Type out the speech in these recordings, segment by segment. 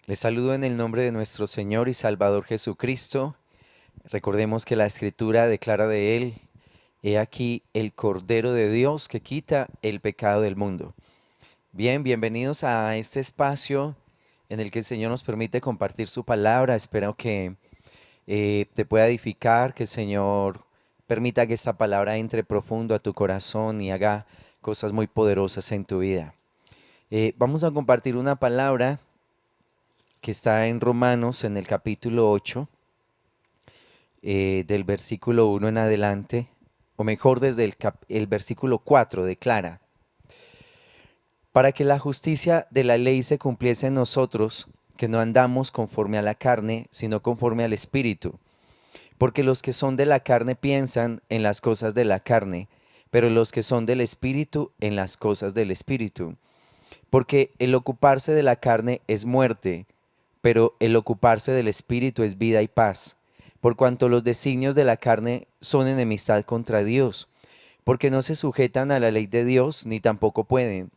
Les saludo en el nombre de nuestro Señor y Salvador Jesucristo. Recordemos que la Escritura declara de Él: He aquí el Cordero de Dios que quita el pecado del mundo. Bien, bienvenidos a este espacio en el que el Señor nos permite compartir su palabra. Espero que te pueda edificar, que el Señor permita que esta palabra entre profundo a tu corazón y haga cosas muy poderosas en tu vida. Vamos a compartir una palabra que está en Romanos en el capítulo 8, del versículo 1 en adelante, o mejor desde el versículo 4 declara: para que la justicia de la ley se cumpliese en nosotros, que no andamos conforme a la carne, sino conforme al Espíritu. Porque los que son de la carne piensan en las cosas de la carne, pero los que son del Espíritu en las cosas del Espíritu. Porque el ocuparse de la carne es muerte, pero el ocuparse del Espíritu es vida y paz, por cuanto los designios de la carne son enemistad contra Dios, porque no se sujetan a la ley de Dios, ni tampoco pueden,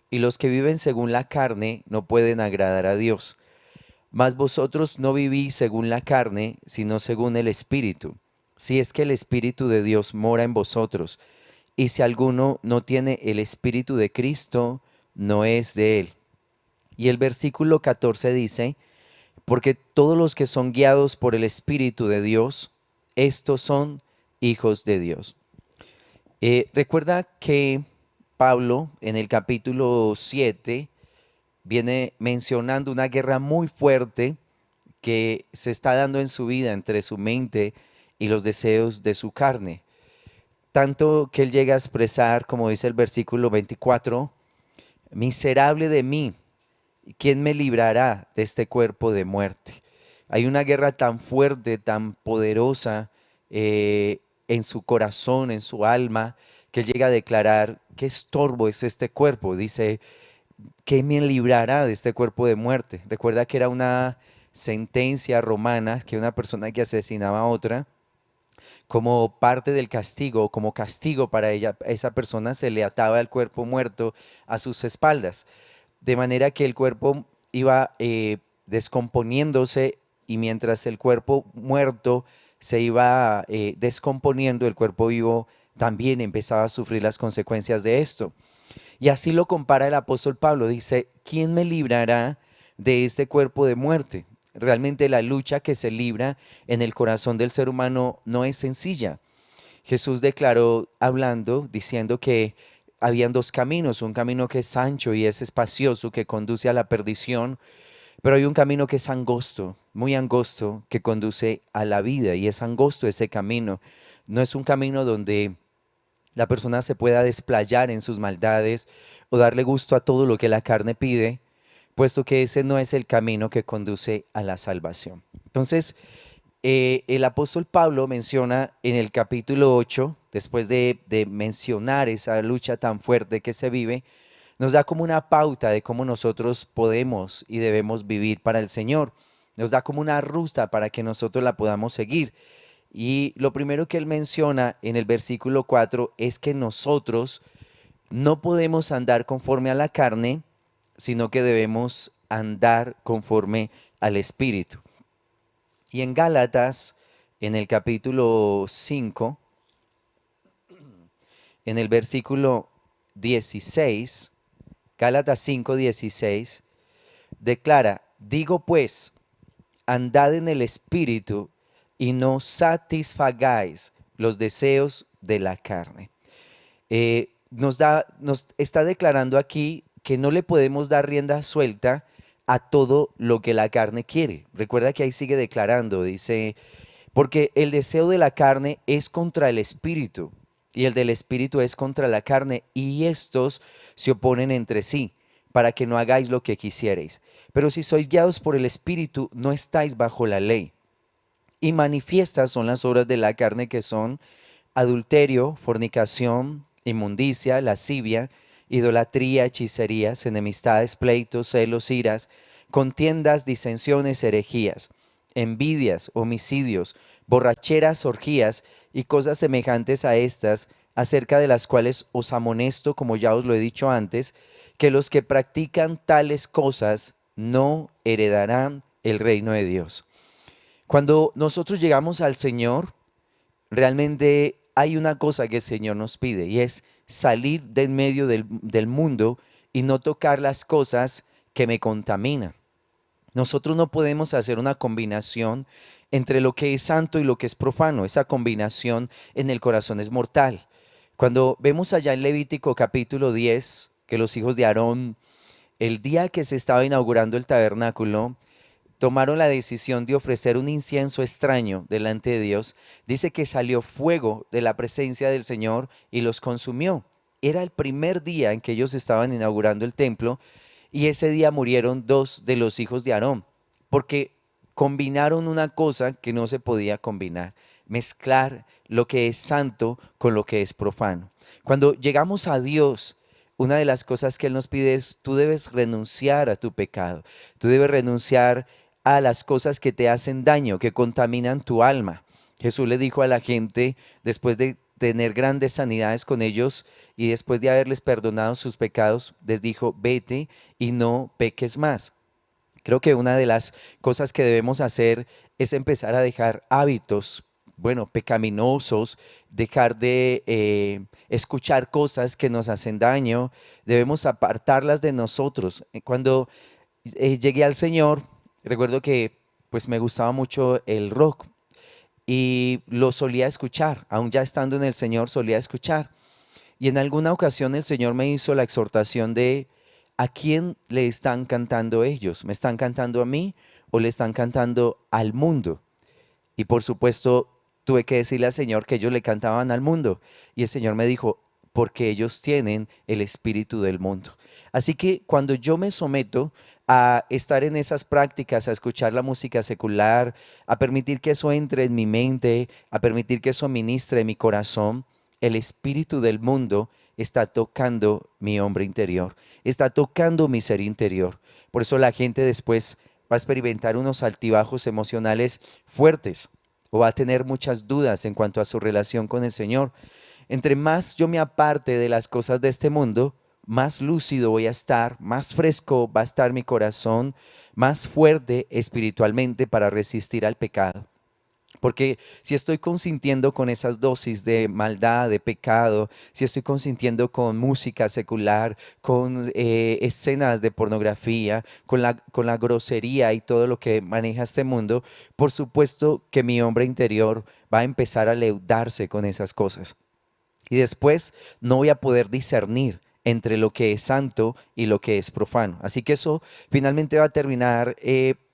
y los que viven según la carne no pueden agradar a Dios. Mas vosotros no vivís según la carne, sino según el Espíritu, si es que el Espíritu de Dios mora en vosotros, y si alguno no tiene el Espíritu de Cristo, no es de él. Y el versículo 14 dice: porque todos los que son guiados por el Espíritu de Dios, estos son hijos de Dios. Recuerda que Pablo en el capítulo 7 viene mencionando una guerra muy fuerte que se está dando en su vida entre su mente y los deseos de su carne. Tanto que él llega a expresar, como dice el versículo 24, miserable de mí, ¿quién me librará de este cuerpo de muerte? Hay una guerra tan fuerte, tan poderosa en su corazón, en su alma, que él llega a declarar: qué estorbo es este cuerpo. Dice: ¿qué me librará de este cuerpo de muerte? Recuerda que era una sentencia romana, que una persona que asesinaba a otra, como parte del castigo, como castigo para ella, esa persona se le ataba el cuerpo muerto a sus espaldas, de manera que el cuerpo iba descomponiéndose, y mientras el cuerpo muerto se iba descomponiendo, el cuerpo vivo también empezaba a sufrir las consecuencias de esto. Y así lo compara el apóstol Pablo. Dice: ¿quién me librará de este cuerpo de muerte? Realmente la lucha que se libra en el corazón del ser humano no es sencilla. Jesús declaró, hablando, diciendo que habían dos caminos: un camino que es ancho y es espacioso, que conduce a la perdición, pero hay un camino que es angosto, muy angosto, que conduce a la vida, y es angosto ese camino. No es un camino donde la persona se pueda desplayar en sus maldades o darle gusto a todo lo que la carne pide, puesto que ese no es el camino que conduce a la salvación. Entonces, el apóstol Pablo menciona en el capítulo 8, después de mencionar esa lucha tan fuerte que se vive, nos da como una pauta de cómo nosotros podemos y debemos vivir para el Señor. Nos da como una ruta para que nosotros la podamos seguir. Y lo primero que él menciona en el versículo 4 es que nosotros no podemos andar conforme a la carne, sino que debemos andar conforme al Espíritu. Y en Gálatas, en el capítulo 5, en el versículo 16, Gálatas 5:16, declara: digo pues, andad en el Espíritu y no satisfagáis los deseos de la carne. Nos está declarando aquí que no le podemos dar rienda suelta a todo lo que la carne quiere. Recuerda que ahí sigue declarando, dice: porque el deseo de la carne es contra el espíritu, y el del espíritu es contra la carne, y estos se oponen entre sí, para que no hagáis lo que quisierais. Pero si sois guiados por el espíritu, no estáis bajo la ley. Y manifiestas son las obras de la carne, que son adulterio, fornicación, inmundicia, lascivia, idolatría, hechicerías, enemistades, pleitos, celos, iras, contiendas, disensiones, herejías, envidias, homicidios, borracheras, orgías y cosas semejantes a estas, acerca de las cuales os amonesto, como ya os lo he dicho antes, que los que practican tales cosas no heredarán el reino de Dios. Cuando nosotros llegamos al Señor, realmente hay una cosa que el Señor nos pide y es salir del medio del mundo y no tocar las cosas que me contaminan. Nosotros no podemos hacer una combinación entre lo que es santo y lo que es profano. Esa combinación en el corazón es mortal. Cuando vemos allá en Levítico capítulo 10 que los hijos de Aarón, el día que se estaba inaugurando el tabernáculo, tomaron la decisión de ofrecer un incienso extraño delante de Dios, dice que salió fuego de la presencia del Señor y los consumió. Era el primer día en que ellos estaban inaugurando el templo y ese día murieron dos de los hijos de Aarón, porque combinaron una cosa que no se podía combinar, mezclar lo que es santo con lo que es profano. Cuando llegamos a Dios, una de las cosas que Él nos pide es, tú debes renunciar a tu pecado, tú debes renunciar a las cosas que te hacen daño, que contaminan tu alma. Jesús le dijo a la gente, después de tener grandes sanidades con ellos y después de haberles perdonado sus pecados, les dijo, vete y no peques más. Creo que una de las cosas que debemos hacer es empezar a dejar hábitos, bueno, pecaminosos, dejar de escuchar cosas que nos hacen daño, debemos apartarlas de nosotros. Cuando llegué al Señor, recuerdo que pues me gustaba mucho el rock y lo solía escuchar, aún ya estando en el Señor solía escuchar. Y en alguna ocasión el Señor me hizo la exhortación de ¿a quién le están cantando ellos? ¿Me están cantando a mí o le están cantando al mundo? Y por supuesto tuve que decirle al Señor que ellos le cantaban al mundo. Y el Señor me dijo, porque ellos tienen el espíritu del mundo. Así que cuando yo me someto a estar en esas prácticas, a escuchar la música secular, a permitir que eso entre en mi mente, a permitir que eso ministre en mi corazón, el espíritu del mundo está tocando mi hombre interior, está tocando mi ser interior. Por eso la gente después va a experimentar unos altibajos emocionales fuertes o va a tener muchas dudas en cuanto a su relación con el Señor. Entre más yo me aparte de las cosas de este mundo, más lúcido voy a estar, más fresco va a estar mi corazón, más fuerte espiritualmente para resistir al pecado. Porque si estoy consintiendo con esas dosis de maldad, de pecado, si estoy consintiendo con música secular, con escenas de pornografía, con la grosería y todo lo que maneja este mundo, por supuesto que mi hombre interior va a empezar a leudarse con esas cosas. Y después no voy a poder discernir entre lo que es santo y lo que es profano. Así que eso finalmente va a terminar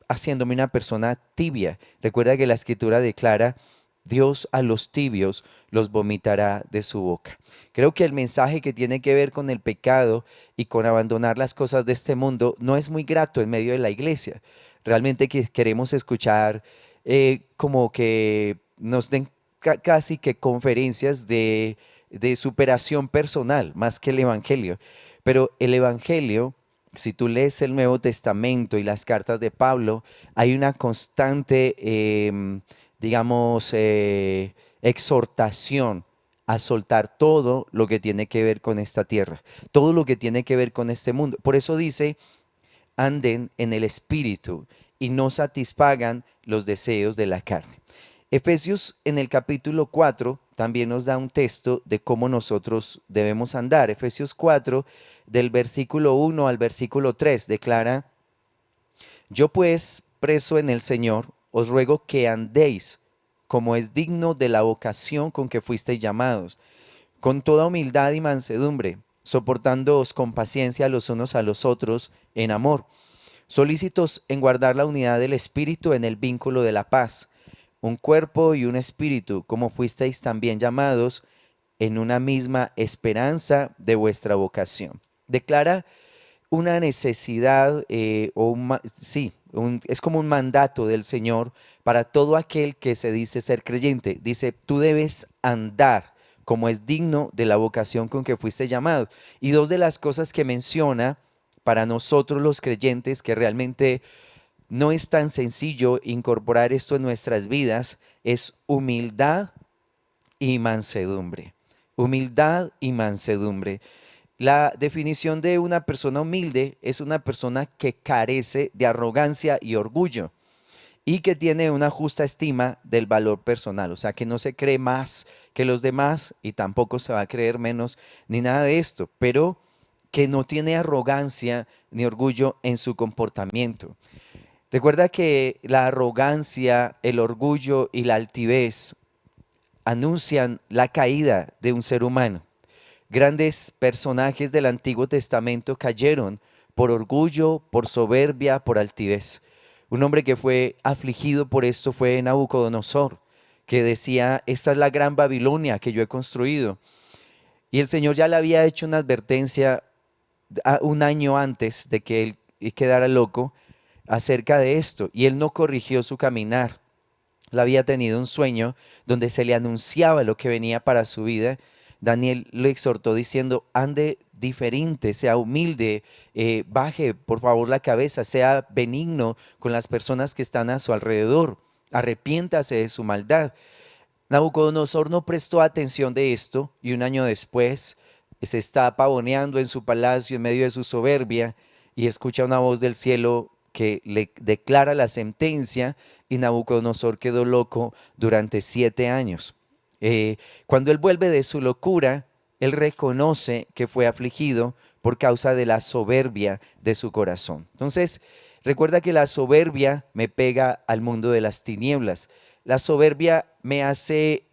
haciéndome una persona tibia. Recuerda que la escritura declara, Dios a los tibios los vomitará de su boca. Creo que el mensaje que tiene que ver con el pecado y con abandonar las cosas de este mundo no es muy grato en medio de la iglesia. Realmente que queremos escuchar como que nos den casi que conferencias de superación personal, más que el Evangelio. Pero el Evangelio, si tú lees el Nuevo Testamento y las cartas de Pablo, hay una constante, digamos, exhortación a soltar todo lo que tiene que ver con esta tierra, todo lo que tiene que ver con este mundo. Por eso dice, anden en el Espíritu y no satisfagan los deseos de la carne. Efesios en el capítulo 4 también nos da un texto de cómo nosotros debemos andar. Efesios 4 del versículo 1 al versículo 3 declara, yo pues, preso en el Señor, os ruego que andéis como es digno de la vocación con que fuisteis llamados, con toda humildad y mansedumbre, soportándoos con paciencia los unos a los otros en amor, solícitos en guardar la unidad del Espíritu en el vínculo de la paz, un cuerpo y un espíritu, como fuisteis también llamados en una misma esperanza de vuestra vocación. Declara una necesidad sí, es como un mandato del Señor para todo aquel que se dice ser creyente. Dice, tú debes andar como es digno de la vocación con que fuiste llamado. Y dos de las cosas que menciona para nosotros los creyentes, que realmente no es tan sencillo incorporar esto en nuestras vidas, es humildad y mansedumbre. Humildad y mansedumbre. La definición de una persona humilde es una persona que carece de arrogancia y orgullo y que tiene una justa estima del valor personal, o sea, que no se cree más que los demás y tampoco se va a creer menos ni nada de esto, pero que no tiene arrogancia ni orgullo en su comportamiento. Recuerda que la arrogancia, el orgullo y la altivez anuncian la caída de un ser humano. Grandes personajes del Antiguo Testamento cayeron por orgullo, por soberbia, por altivez. Un hombre que fue afligido por esto fue Nabucodonosor, que decía, esta es la gran Babilonia que yo he construido. Y el Señor ya le había hecho una advertencia un año antes de que él quedara loco acerca de esto, y él no corrigió su caminar. Él había tenido un sueño donde se le anunciaba lo que venía para su vida. Daniel le exhortó diciendo, ande diferente, sea humilde, baje por favor la cabeza, sea benigno con las personas que están a su alrededor, arrepiéntase de su maldad. Nabucodonosor no prestó atención de esto y un año después se está pavoneando en su palacio en medio de su soberbia y escucha una voz del cielo que le declara la sentencia y Nabucodonosor quedó loco durante 7 años. Cuando él vuelve de su locura, él reconoce que fue afligido por causa de la soberbia de su corazón. Entonces, recuerda que la soberbia me pega al mundo de las tinieblas. La soberbia me hace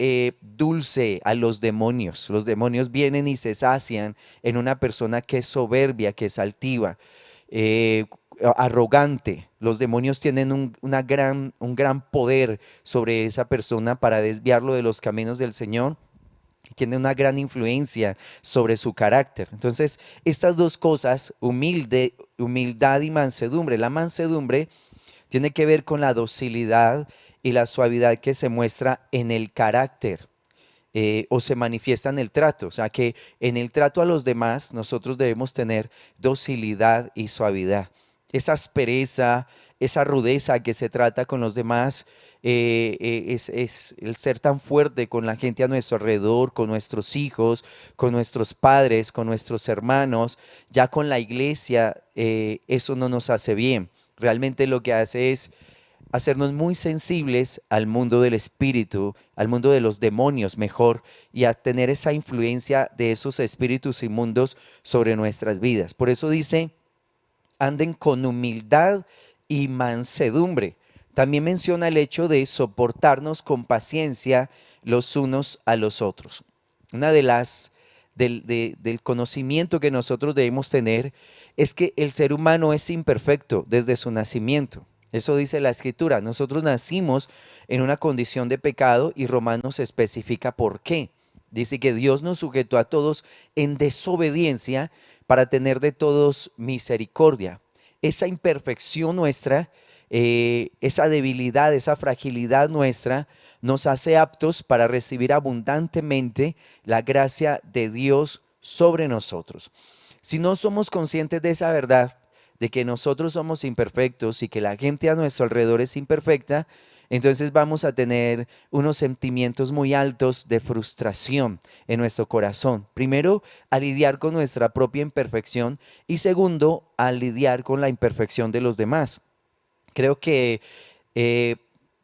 dulce a los demonios. Los demonios vienen y se sacian en una persona que es soberbia, que es altiva, eh, arrogante. Los demonios tienen un gran poder sobre esa persona para desviarlo de los caminos del Señor. Tiene una gran influencia sobre su carácter. Entonces, estas dos cosas, humildad y mansedumbre. La mansedumbre tiene que ver con la docilidad y la suavidad que se muestra en el carácter o se manifiesta en el trato. O sea que en el trato a los demás nosotros debemos tener docilidad y suavidad. Esa aspereza, esa rudeza que se trata con los demás, es el ser tan fuerte con la gente a nuestro alrededor, con nuestros hijos, con nuestros padres, con nuestros hermanos, ya con la iglesia, eso no nos hace bien. Realmente lo que hace es hacernos muy sensibles al mundo del espíritu, al mundo de los demonios mejor, y a tener esa influencia de esos espíritus inmundos sobre nuestras vidas. Por eso dice, anden con humildad y mansedumbre. También menciona el hecho de soportarnos con paciencia los unos a los otros. Una de las del conocimiento que nosotros debemos tener es que el ser humano es imperfecto desde su nacimiento. Eso dice la escritura. Nosotros nacimos en una condición de pecado y Romanos especifica por qué. Dice que Dios nos sujetó a todos en desobediencia para tener de todos misericordia. Esa imperfección nuestra, esa debilidad, esa fragilidad nuestra, nos hace aptos para recibir abundantemente la gracia de Dios sobre nosotros. Si no somos conscientes de esa verdad, de que nosotros somos imperfectos y que la gente a nuestro alrededor es imperfecta, entonces vamos a tener unos sentimientos muy altos de frustración en nuestro corazón. Primero, a lidiar con nuestra propia imperfección y segundo, a lidiar con la imperfección de los demás. Creo que eh,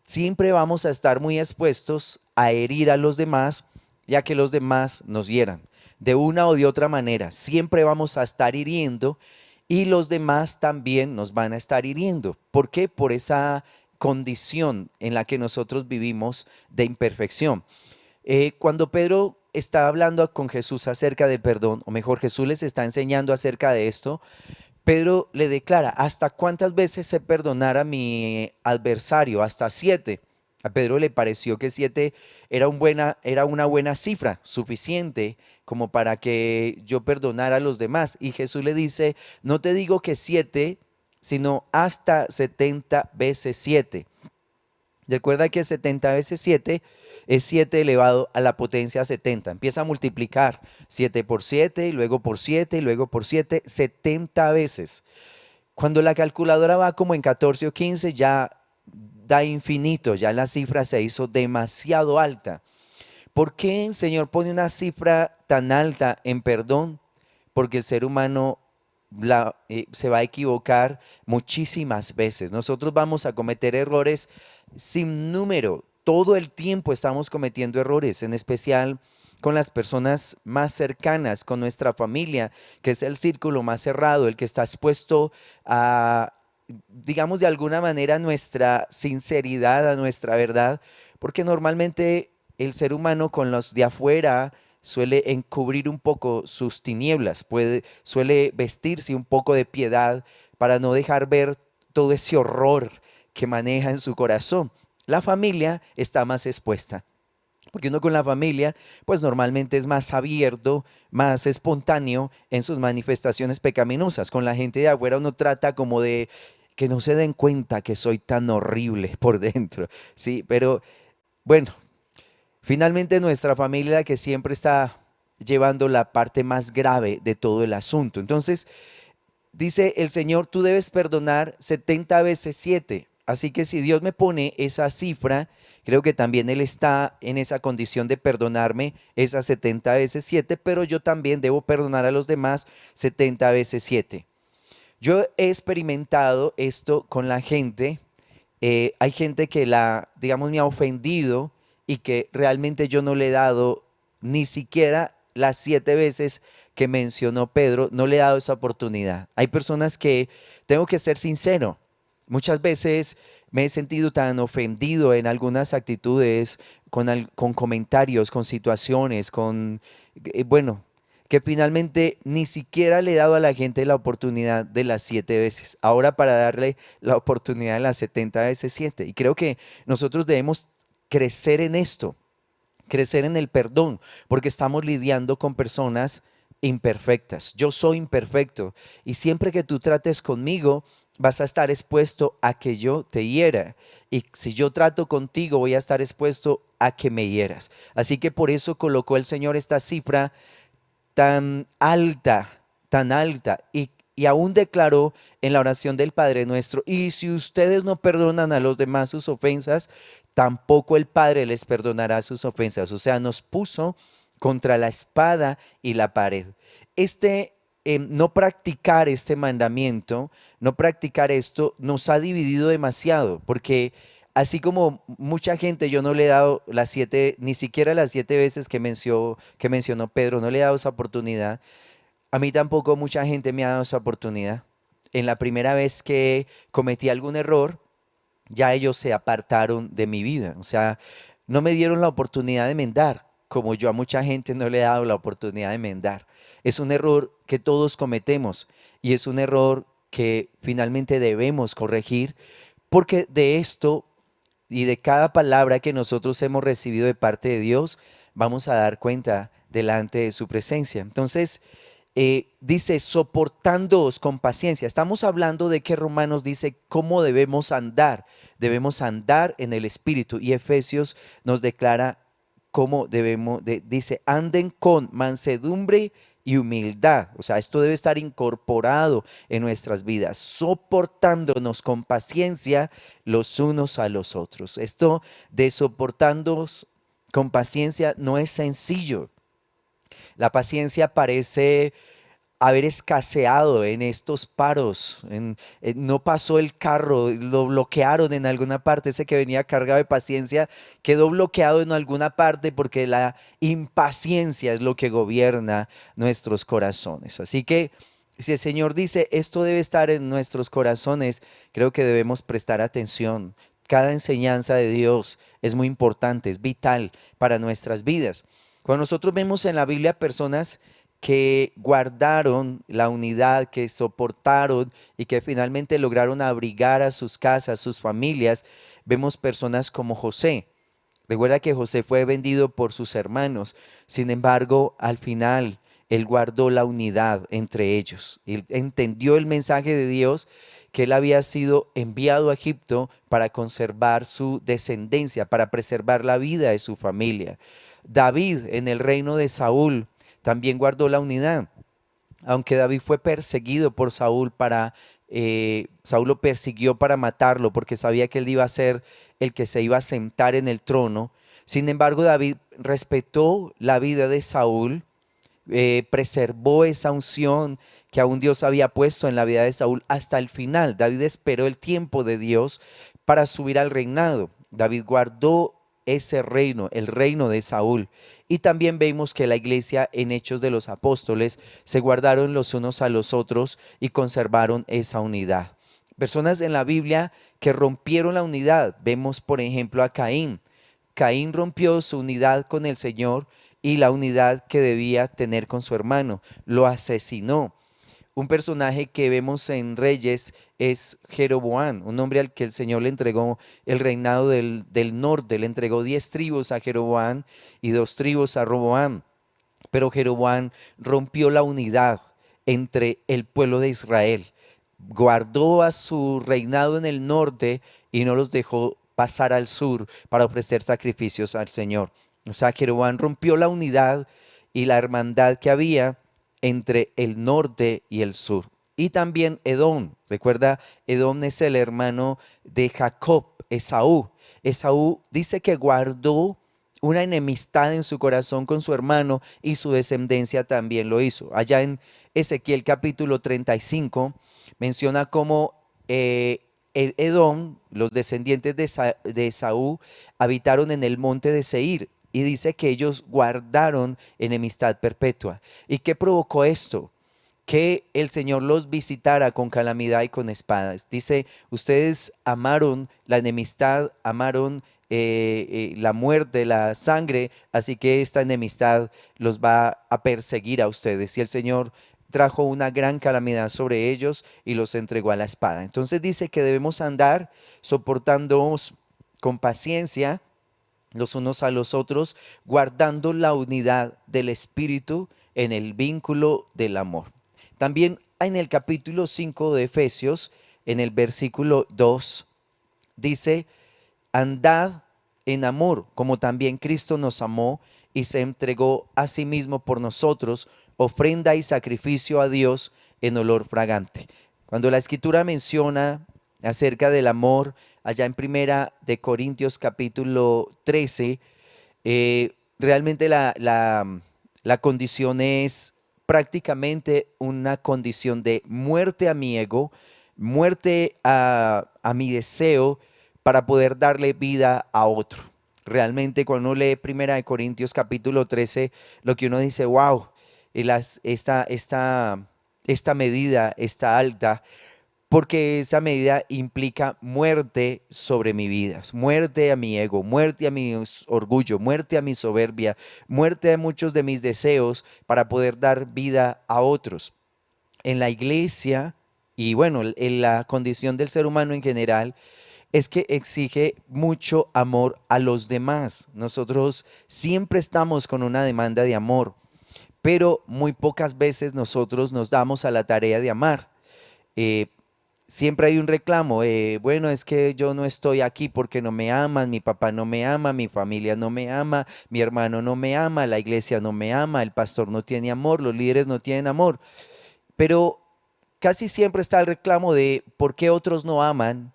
siempre vamos a estar muy expuestos a herir a los demás, ya que los demás nos hieran. De una o de otra manera, siempre vamos a estar hiriendo y los demás también nos van a estar hiriendo. ¿Por qué? Por esa condición en la que nosotros vivimos de imperfección. Cuando Pedro está hablando con Jesús acerca del perdón, o mejor Jesús les está enseñando acerca de esto, Pedro le declara, ¿hasta cuántas veces se perdonara a mi adversario? Hasta 7. A Pedro le pareció que 7 era una buena cifra, suficiente como para que yo perdonara a los demás. Y Jesús le dice, no te digo que 7, sino hasta 70 veces 7. Recuerda que 70 veces 7 es 7 elevado a la potencia 70. Empieza a multiplicar 7 por 7 y luego por 7 y luego por 7, 70 veces. Cuando la calculadora va como en 14 o 15 ya da infinito, ya la cifra se hizo demasiado alta. ¿Por qué el Señor pone una cifra tan alta en perdón? porque el ser humano se va a equivocar muchísimas veces. Nosotros vamos a cometer errores sin número. Todo el tiempo estamos cometiendo errores, en especial con las personas más cercanas, con nuestra familia, que es el círculo más cerrado, el que está expuesto a, digamos, de alguna manera, a nuestra sinceridad, a nuestra verdad, porque normalmente el ser humano con los de afuera suele encubrir un poco sus tinieblas, suele vestirse un poco de piedad para no dejar ver todo ese horror que maneja en su corazón. La familia está más expuesta. Porque uno con la familia, pues normalmente es más abierto, más espontáneo en sus manifestaciones pecaminosas. Con la gente de afuera uno trata como de que no se den cuenta que soy tan horrible por dentro, ¿sí? Pero bueno, finalmente nuestra familia la que siempre está llevando la parte más grave de todo el asunto. Entonces, dice el Señor, tú debes perdonar 70 veces 7. Así que si Dios me pone esa cifra, creo que también Él está en esa condición de perdonarme esas 70 veces 7, pero yo también debo perdonar a los demás 70 veces 7. Yo he experimentado esto con la gente. Hay gente que digamos, me ha ofendido y que realmente yo no le he dado ni siquiera las 7 veces que mencionó Pedro, no le he dado esa oportunidad. Hay personas que, tengo que ser sincero, muchas veces me he sentido tan ofendido en algunas actitudes, con comentarios, con situaciones, bueno, que finalmente ni siquiera le he dado a la gente la oportunidad de las 7 veces. Ahora para darle la oportunidad de las 70 veces 7. Y creo que nosotros debemos crecer en esto, crecer en el perdón, porque estamos lidiando con personas imperfectas. Yo soy imperfecto y siempre que tú trates conmigo, vas a estar expuesto a que yo te hiera. Y si yo trato contigo, voy a estar expuesto a que me hieras. Así que por eso colocó el Señor esta cifra tan alta, y aún declaró en la oración del Padre Nuestro, y si ustedes no perdonan a los demás sus ofensas, tampoco el Padre les perdonará sus ofensas. O sea, nos puso contra la espada y la pared. No practicar este mandamiento, no practicar esto, nos ha dividido demasiado, porque así como mucha gente yo no le he dado las 7, ni siquiera las 7 veces que mencionó Pedro, no le he dado esa oportunidad. A mí tampoco mucha gente me ha dado esa oportunidad. En la primera vez que cometí algún error, ya ellos se apartaron de mi vida. O sea, no me dieron la oportunidad de enmendar, como yo a mucha gente no le he dado la oportunidad de enmendar. Es un error que todos cometemos y es un error que finalmente debemos corregir, porque de esto y de cada palabra que nosotros hemos recibido de parte de Dios, vamos a dar cuenta delante de su presencia. Entonces, dice, soportándoos con paciencia. Estamos hablando de que Romanos dice cómo debemos andar. Debemos andar en el Espíritu. Y Efesios nos declara cómo debemos, dice, anden con mansedumbre y humildad. O sea, esto debe estar incorporado en nuestras vidas, soportándonos con paciencia los unos a los otros. Esto de soportándonos con paciencia no es sencillo. La paciencia parece haber escaseado en estos paros. No pasó el carro, lo bloquearon en alguna parte. Ese que venía cargado de paciencia quedó bloqueado en alguna parte porque la impaciencia es lo que gobierna nuestros corazones. Así que si el Señor dice esto debe estar en nuestros corazones, creo que debemos prestar atención. Cada enseñanza de Dios es muy importante, es vital para nuestras vidas. Cuando nosotros vemos en la Biblia personas que guardaron la unidad, que soportaron y que finalmente lograron abrigar a sus casas, sus familias, vemos personas como José. Recuerda que José fue vendido por sus hermanos, sin embargo, al final él guardó la unidad entre ellos. Él entendió el mensaje de Dios, que él había sido enviado a Egipto para conservar su descendencia, para preservar la vida de su familia. David en el reino de Saúl también guardó la unidad. Aunque David fue perseguido por Saúl Saúl lo persiguió para matarlo porque sabía que él iba a ser el que se iba a sentar en el trono. Sin embargo, David respetó la vida de Saúl preservó esa unción que aún Dios había puesto en la vida de Saúl hasta el final. David esperó el tiempo de Dios para subir al reinado. David guardó ese reino, el reino de Saúl. Y también vemos que la iglesia en Hechos de los Apóstoles se guardaron los unos a los otros y conservaron esa unidad. Personas en la Biblia que rompieron la unidad. Vemos por ejemplo a Caín. Caín rompió su unidad con el Señor y la unidad que debía tener con su hermano. Lo asesinó. Un personaje que vemos en Reyes es Jeroboam, un hombre al que el Señor le entregó el reinado del norte, le entregó 10 tribus a Jeroboam y 2 tribus a Roboam. Pero Jeroboam rompió la unidad entre el pueblo de Israel, guardó a su reinado en el norte y no los dejó pasar al sur para ofrecer sacrificios al Señor. O sea, Jeroboam rompió la unidad y la hermandad que había entre el norte y el sur. Y también Edom, recuerda, Edom es el hermano de Jacob, Esaú. Esaú dice que guardó una enemistad en su corazón con su hermano y su descendencia también lo hizo. Allá en Ezequiel capítulo 35 menciona cómo Edom, los descendientes de Esaú, habitaron en el monte de Seir. Y dice que ellos guardaron enemistad perpetua. ¿Y qué provocó esto? Que el Señor los visitara con calamidad y con espadas. Dice, ustedes amaron la enemistad, amaron la muerte, la sangre, así que esta enemistad los va a perseguir a ustedes. Y el Señor trajo una gran calamidad sobre ellos y los entregó a la espada. Entonces dice que debemos andar soportándonos con paciencia los unos a los otros, guardando la unidad del Espíritu en el vínculo del amor. También en el capítulo 5 de Efesios, en el versículo 2, dice, andad en amor, como también Cristo nos amó y se entregó a sí mismo por nosotros, ofrenda y sacrificio a Dios en olor fragante. Cuando la Escritura menciona acerca del amor, allá en Primera de Corintios capítulo 13, realmente la condición es prácticamente una condición de muerte a mi ego, muerte a mi deseo para poder darle vida a otro. Realmente cuando uno lee Primera de Corintios capítulo 13, lo que uno dice, wow, esta medida está alta, porque esa medida implica muerte sobre mi vida, muerte a mi ego, muerte a mi orgullo, muerte a mi soberbia, muerte a muchos de mis deseos para poder dar vida a otros. En la iglesia y bueno, en la condición del ser humano en general, es que exige mucho amor a los demás. Nosotros siempre estamos con una demanda de amor, pero muy pocas veces nosotros nos damos a la tarea de amar. Eh, Siempre hay un reclamo, bueno, es que yo no estoy aquí porque no me aman, mi papá no me ama, mi familia no me ama, mi hermano no me ama, la iglesia no me ama, el pastor no tiene amor, los líderes no tienen amor. Pero casi siempre está el reclamo de por qué otros no aman,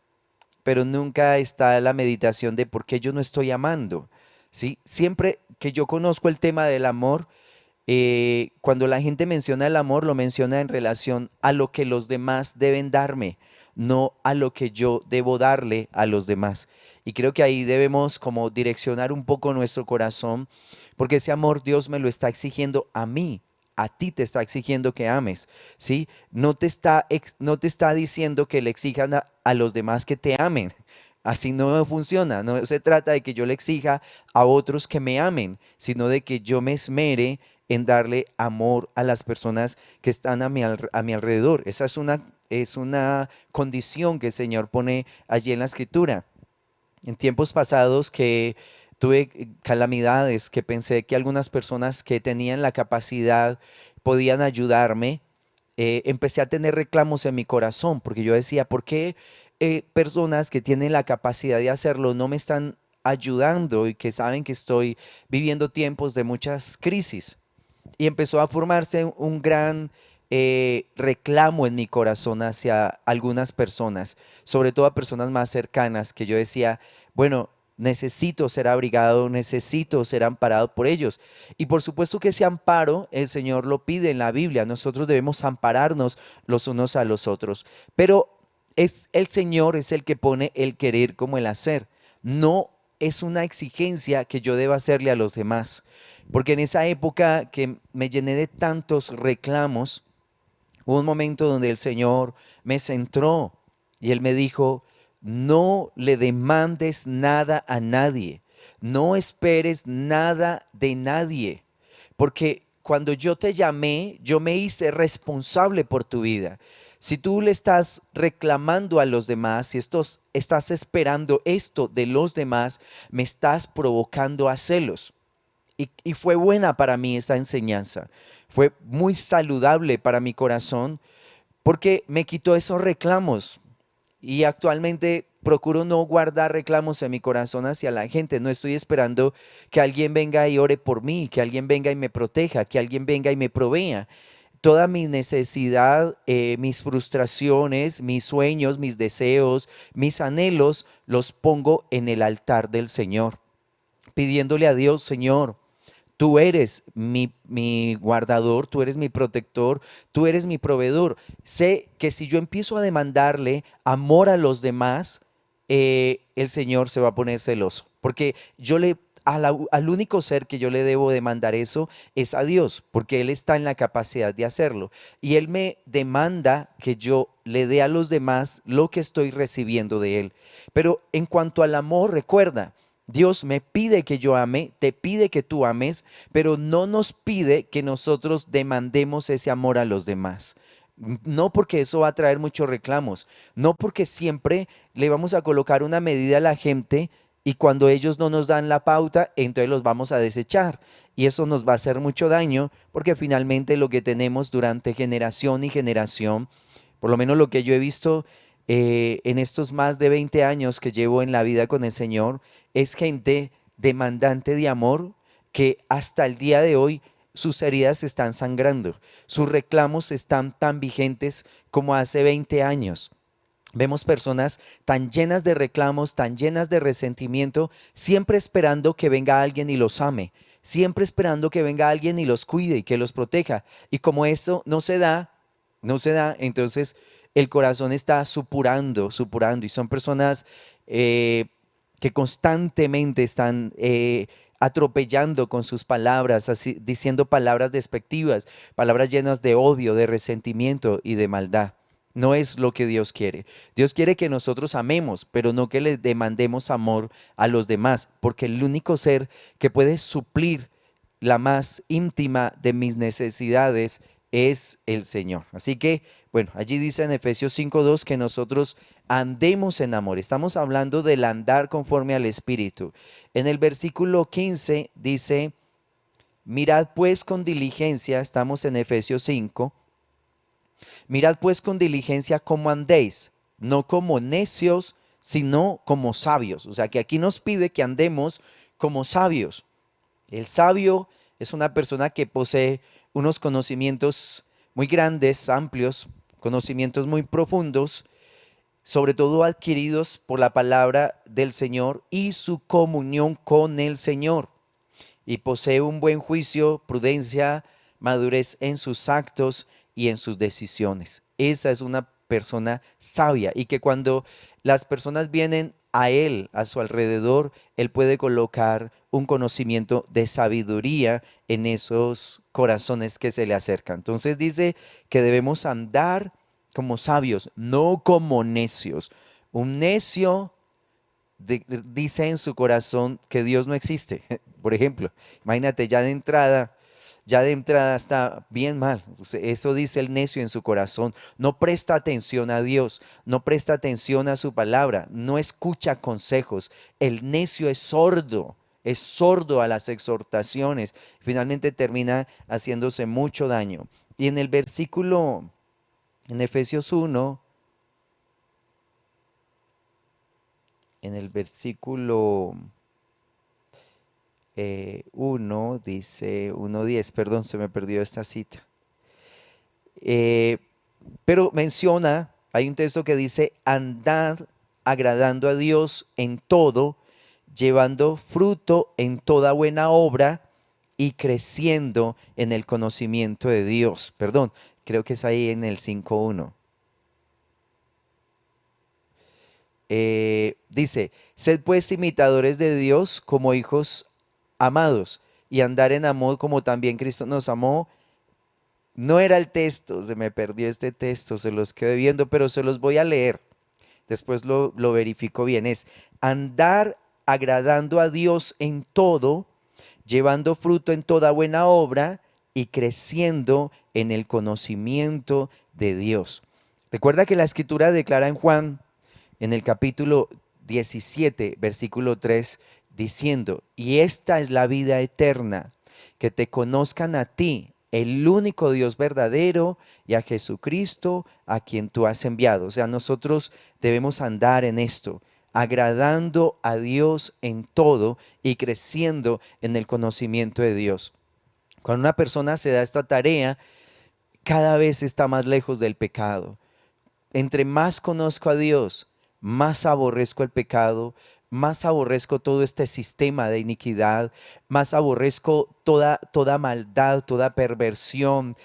pero nunca está la meditación de por qué yo no estoy amando. ¿Sí? Siempre que yo conozco el tema del amor, cuando la gente menciona el amor, lo menciona en relación a lo que los demás deben darme, no a lo que yo debo darle a los demás. Y creo que ahí debemos como direccionar un poco nuestro corazón, porque ese amor Dios me lo está exigiendo a mí. A ti te está exigiendo que ames, ¿sí? No te está diciendo que le exijan a los demás que te amen. Así no funciona. No se trata de que yo le exija a otros que me amen, sino de que yo me esmere en darle amor a las personas que están a mi alrededor. Esa es una condición que el Señor pone allí en la Escritura. En tiempos pasados que tuve calamidades, que pensé que algunas personas que tenían la capacidad podían ayudarme, empecé a tener reclamos en mi corazón, porque yo decía, ¿por qué personas que tienen la capacidad de hacerlo no me están ayudando y que saben que estoy viviendo tiempos de muchas crisis? Y empezó a formarse un gran reclamo en mi corazón hacia algunas personas, sobre todo a personas más cercanas, que yo decía, bueno, necesito ser abrigado, necesito ser amparado por ellos. Y por supuesto que ese amparo el Señor lo pide en la Biblia. Nosotros debemos ampararnos los unos a los otros. Pero es el Señor es el que pone el querer como el hacer. No es una exigencia que yo deba hacerle a los demás. Porque en esa época que me llené de tantos reclamos, hubo un momento donde el Señor me centró y Él me dijo, no le demandes nada a nadie, no esperes nada de nadie, porque cuando yo te llamé, yo me hice responsable por tu vida. Si tú le estás reclamando a los demás, si estás esperando esto de los demás, me estás provocando a celos. Y fue buena para mí esa enseñanza. Fue muy saludable para mi corazón porque me quitó esos reclamos. Y actualmente procuro no guardar reclamos en mi corazón hacia la gente. No estoy esperando que alguien venga y ore por mí, que alguien venga y me proteja, que alguien venga y me provea. Toda mi necesidad, mis frustraciones, mis sueños, mis deseos, mis anhelos, los pongo en el altar del Señor, pidiéndole a Dios, Señor, tú eres mi guardador, tú eres mi protector, tú eres mi proveedor. Sé que si yo empiezo a demandarle amor a los demás, el Señor se va a poner celoso. Porque al único ser que yo le debo demandar eso es a Dios, porque Él está en la capacidad de hacerlo. Y Él me demanda que yo le dé a los demás lo que estoy recibiendo de Él. Pero en cuanto al amor, recuerda, Dios me pide que yo ame, te pide que tú ames, pero no nos pide que nosotros demandemos ese amor a los demás. No porque eso va a traer muchos reclamos, no porque siempre le vamos a colocar una medida a la gente y cuando ellos no nos dan la pauta, entonces los vamos a desechar. Y eso nos va a hacer mucho daño porque finalmente lo que tenemos durante generación y generación, por lo menos lo que yo he visto en estos más de 20 años que llevo en la vida con el Señor, es gente demandante de amor que hasta el día de hoy sus heridas están sangrando, sus reclamos están tan vigentes como hace 20 años. Vemos personas tan llenas de reclamos, tan llenas de resentimiento, siempre esperando que venga alguien y los ame, siempre esperando que venga alguien y los cuide y que los proteja. Y como eso no se da, entonces el corazón está supurando, supurando. Y son personas que constantemente están atropellando con sus palabras, así, diciendo palabras despectivas, palabras llenas de odio, de resentimiento y de maldad. No es lo que Dios quiere. Dios quiere que nosotros amemos, pero no que les demandemos amor a los demás, porque el único ser que puede suplir la más íntima de mis necesidades es el Señor. Así que, bueno, allí dice en Efesios 5:2 que nosotros andemos en amor. Estamos hablando del andar conforme al Espíritu. En el versículo 15 dice, mirad pues con diligencia, estamos en Efesios 5, mirad pues con diligencia cómo andéis, no como necios, sino como sabios. O sea que aquí nos pide que andemos como sabios. El sabio es una persona que posee unos conocimientos muy grandes, amplios, conocimientos muy profundos, sobre todo adquiridos por la palabra del Señor y su comunión con el Señor. Y posee un buen juicio, prudencia, madurez en sus actos y en sus decisiones. Esa es una persona sabia y que cuando las personas vienen a él, a su alrededor, él puede colocar un conocimiento de sabiduría en esos corazones que se le acercan. Entonces dice que debemos andar como sabios, no como necios. Un necio dice en su corazón que Dios no existe. Por ejemplo, imagínate ya de entrada está bien mal. Eso dice el necio en su corazón. No presta atención a Dios, no presta atención a su palabra, no escucha consejos. El necio es sordo a las exhortaciones. Finalmente termina haciéndose mucho daño. Y en el versículo, en Efesios 1, en el versículo 1, dice 1:10, perdón, se me perdió esta cita. Eh, pero menciona, hay un texto que dice, andar agradando a Dios en todo, llevando fruto en toda buena obra y creciendo en el conocimiento de Dios. Perdón, creo que es ahí en el 5.1. Dice, sed pues imitadores de Dios como hijos amados y andar en amor como también Cristo nos amó. No era el texto, se me perdió este texto, se los quedé viendo, pero se los voy a leer. Después lo verifico bien. Es andar agradando a Dios en todo, llevando fruto en toda buena obra y creciendo en el conocimiento de Dios. Recuerda que la escritura declara en Juan, en el capítulo 17, versículo 3, diciendo, y esta es la vida eterna, que te conozcan a ti, el único Dios verdadero, y a Jesucristo, a quien tú has enviado. O sea, nosotros debemos andar en esto, agradando a Dios en todo y creciendo en el conocimiento de Dios. Cuando una persona se da esta tarea, cada vez está más lejos del pecado. Entre más conozco a Dios, más aborrezco el pecado, más aborrezco todo este sistema de iniquidad, más aborrezco toda maldad, toda perversión,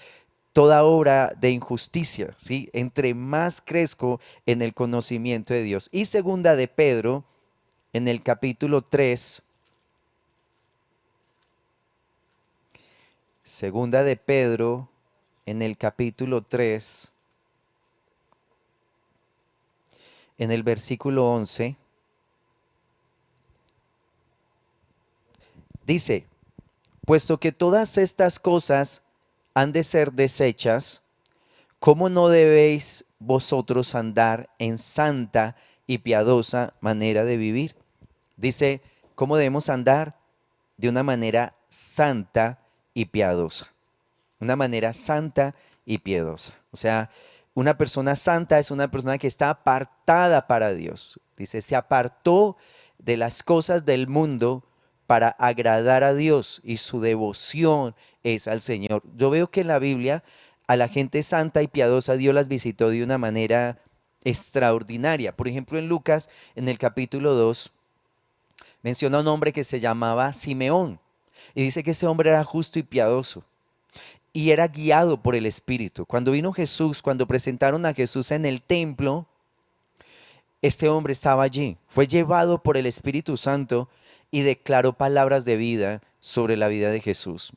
toda obra de injusticia, ¿sí? Entre más crezco en el conocimiento de Dios. Y segunda de Pedro, en el capítulo 3, segunda de Pedro, en el capítulo 3, en el versículo 11, dice, puesto que todas estas cosas han de ser desechas, ¿cómo no debéis vosotros andar en santa y piadosa manera de vivir? Dice, ¿cómo debemos andar? De una manera santa y piadosa. Una manera santa y piadosa. O sea, una persona santa es una persona que está apartada para Dios. Dice, se apartó de las cosas del mundo para agradar a Dios y su devoción es al Señor. Yo veo que en la Biblia a la gente santa y piadosa Dios las visitó de una manera extraordinaria. Por ejemplo, en Lucas, en el capítulo 2, menciona a un hombre que se llamaba Simeón y dice que ese hombre era justo y piadoso y era guiado por el Espíritu. Cuando vino Jesús, cuando presentaron a Jesús en el templo, este hombre estaba allí, fue llevado por el Espíritu Santo y declaró palabras de vida sobre la vida de Jesús.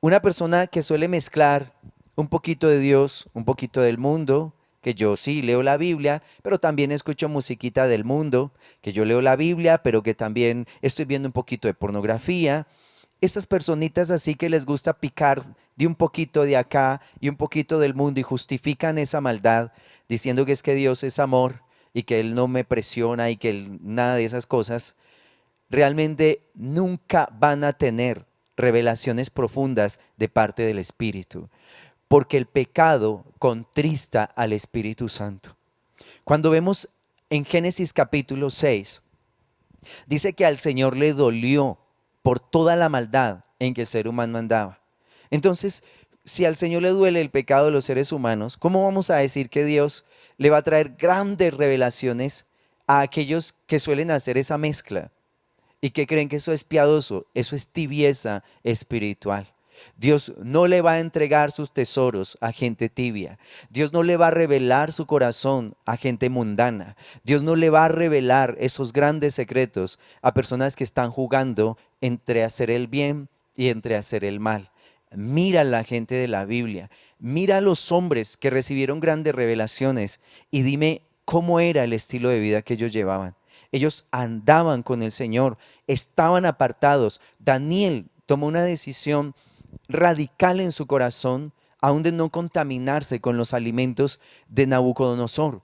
Una persona que suele mezclar un poquito de Dios, un poquito del mundo, que yo sí leo la Biblia, pero también escucho musiquita del mundo, que yo leo la Biblia, pero que también estoy viendo un poquito de pornografía. Esas personitas así que les gusta picar de un poquito de acá y un poquito del mundo y justifican esa maldad diciendo que es que Dios es amor y que Él no me presiona y que nada de esas cosas, realmente nunca van a tener revelaciones profundas de parte del Espíritu, porque el pecado contrista al Espíritu Santo. Cuando vemos en Génesis capítulo 6, dice que al Señor le dolió por toda la maldad en que el ser humano andaba. Entonces, si al Señor le duele el pecado de los seres humanos, ¿cómo vamos a decir que Dios le va a traer grandes revelaciones a aquellos que suelen hacer esa mezcla y que creen que eso es piadoso? Eso es tibieza espiritual. Dios no le va a entregar sus tesoros a gente tibia. Dios no le va a revelar su corazón a gente mundana. Dios no le va a revelar esos grandes secretos a personas que están jugando entre hacer el bien y entre hacer el mal. Mira a la gente de la Biblia. Mira a los hombres que recibieron grandes revelaciones y dime cómo era el estilo de vida que ellos llevaban. Ellos andaban con el Señor, estaban apartados. Daniel tomó una decisión radical en su corazón, aún de no contaminarse con los alimentos de Nabucodonosor.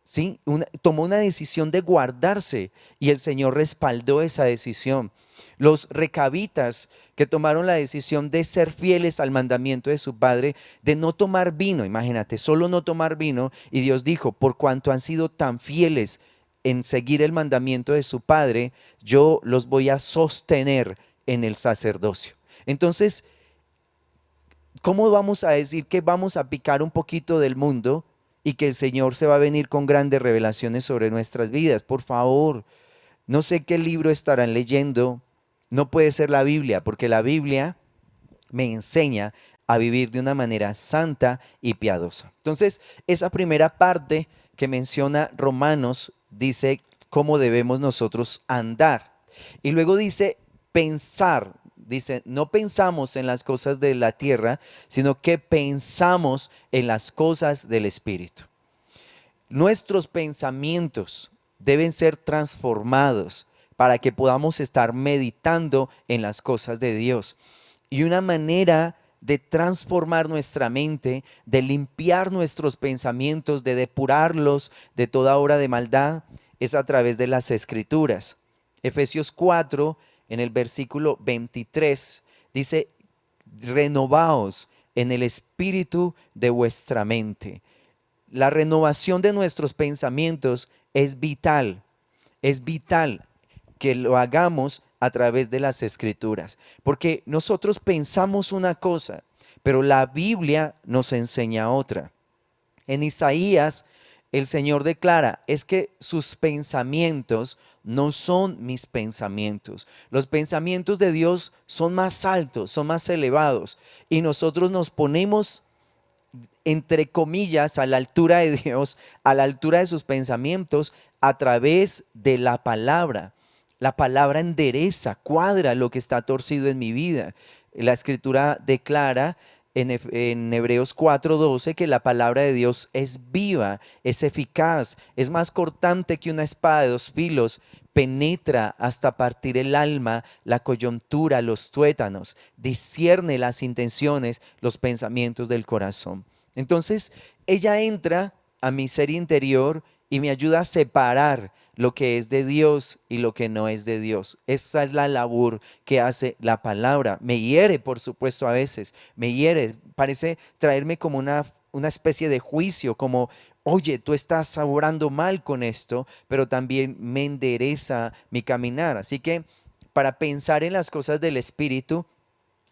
¿Sí? Tomó una decisión de guardarse y el Señor respaldó esa decisión. Los recabitas que tomaron la decisión de ser fieles al mandamiento de su padre, de no tomar vino, imagínate, solo no tomar vino, y Dios dijo, por cuanto han sido tan fieles en seguir el mandamiento de su padre, yo los voy a sostener en el sacerdocio. Entonces, ¿cómo vamos a decir que vamos a picar un poquito del mundo y que el Señor se va a venir con grandes revelaciones sobre nuestras vidas? Por favor, No sé qué libro estarán leyendo. No puede ser la Biblia, porque la Biblia me enseña a vivir de una manera santa y piadosa. Entonces, esa primera parte que menciona Romanos dice cómo debemos nosotros andar. Y luego dice pensar. Dice, no pensamos en las cosas de la tierra, sino que pensamos en las cosas del Espíritu. Nuestros pensamientos deben ser transformados para que podamos estar meditando en las cosas de Dios. Y una manera de transformar nuestra mente, de limpiar nuestros pensamientos, de depurarlos de toda obra de maldad, es a través de las Escrituras. Efesios 4, en el versículo 23, dice, renovaos en el espíritu de vuestra mente. La renovación de nuestros pensamientos es vital que lo hagamos a través de las escrituras, porque nosotros pensamos una cosa, pero la Biblia nos enseña otra. En Isaías, el Señor declara, es que sus pensamientos no son mis pensamientos. Los pensamientos de Dios son más altos, son más elevados, y nosotros nos ponemos entre comillas, a la altura de Dios, a la altura de sus pensamientos, a través de la palabra. La palabra endereza, cuadra lo que está torcido en mi vida. La escritura declara en Hebreos 4:12 que la palabra de Dios es viva, es eficaz, es más cortante que una espada de dos filos, penetra hasta partir el alma, la coyuntura, los tuétanos, discierne las intenciones, los pensamientos del corazón. Entonces, ella entra a mi ser interior y me ayuda a separar lo que es de Dios y lo que no es de Dios. Esa es la labor que hace la palabra. Me hiere, por supuesto, a veces. Me hiere. Parece traerme como una especie de juicio, como, oye, tú estás obrando mal con esto, pero también me endereza mi caminar. Así que para pensar en las cosas del Espíritu,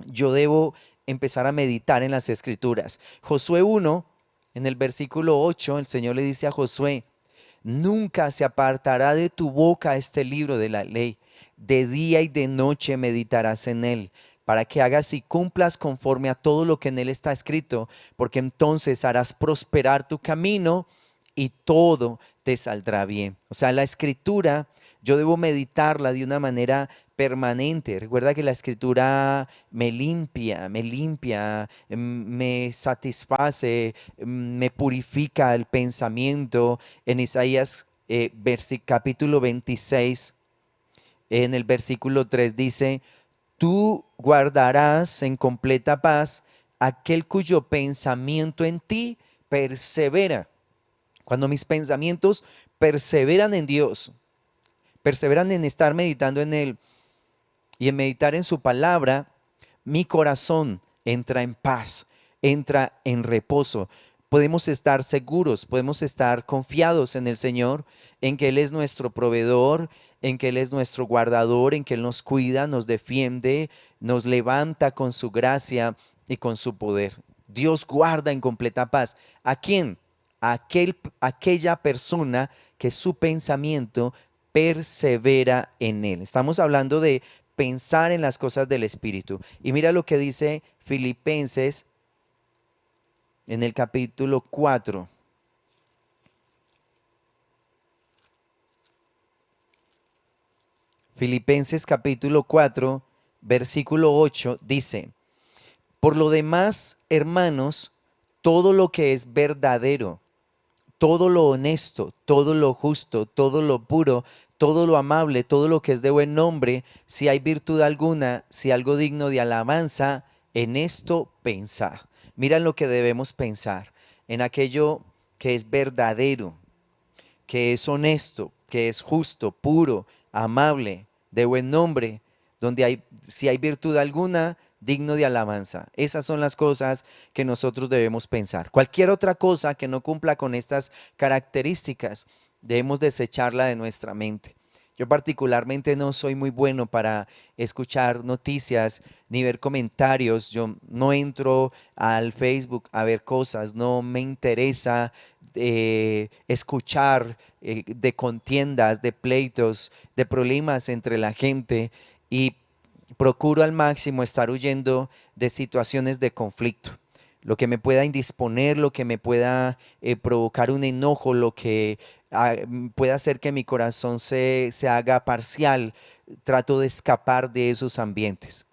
yo debo empezar a meditar en las escrituras. Josué 1, en el versículo 8, el Señor le dice a Josué, nunca se apartará de tu boca este libro de la ley. De día y de noche meditarás en él, para que hagas y cumplas conforme a todo lo que en él está escrito, porque entonces harás prosperar tu camino y todo te saldrá bien. O sea, la escritura yo debo meditarla de una manera permanente. Recuerda que la escritura me satisface, me purifica el pensamiento. En Isaías capítulo 26, en el versículo 3 dice, tú guardarás en completa paz aquel cuyo pensamiento en ti persevera. Cuando mis pensamientos perseveran en Dios, perseveran en estar meditando en Él y en meditar en su palabra, mi corazón entra en paz, entra en reposo. Podemos estar seguros, podemos estar confiados en el Señor, en que Él es nuestro proveedor, en que Él es nuestro guardador, en que Él nos cuida, nos defiende, nos levanta con su gracia y con su poder. Dios guarda en completa paz. ¿A quién? Aquella persona que su pensamiento persevera en Él. Estamos hablando de pensar en las cosas del Espíritu. Y mira lo que dice Filipenses en el capítulo 4. Filipenses capítulo 4, versículo 8 dice, por lo demás, hermanos, todo lo que es verdadero, todo lo honesto, todo lo justo, todo lo puro, todo lo amable, todo lo que es de buen nombre, si hay virtud alguna, si algo digno de alabanza, en esto pensad. Mira lo que debemos pensar, en aquello que es verdadero, que es honesto, que es justo, puro, amable, de buen nombre, donde si hay virtud alguna, digno de alabanza. Esas son las cosas que nosotros debemos pensar. Cualquier otra cosa que no cumpla con estas características, debemos desecharla de nuestra mente. Yo particularmente no soy muy bueno para escuchar noticias ni ver comentarios. Yo no entro al Facebook a ver cosas, no me interesa. escuchar de contiendas, de pleitos, de problemas entre la gente, y procuro al máximo estar huyendo de situaciones de conflicto. Lo que me pueda indisponer, lo que me pueda provocar un enojo, lo que pueda hacer que mi corazón se haga parcial, trato de escapar de esos ambientes.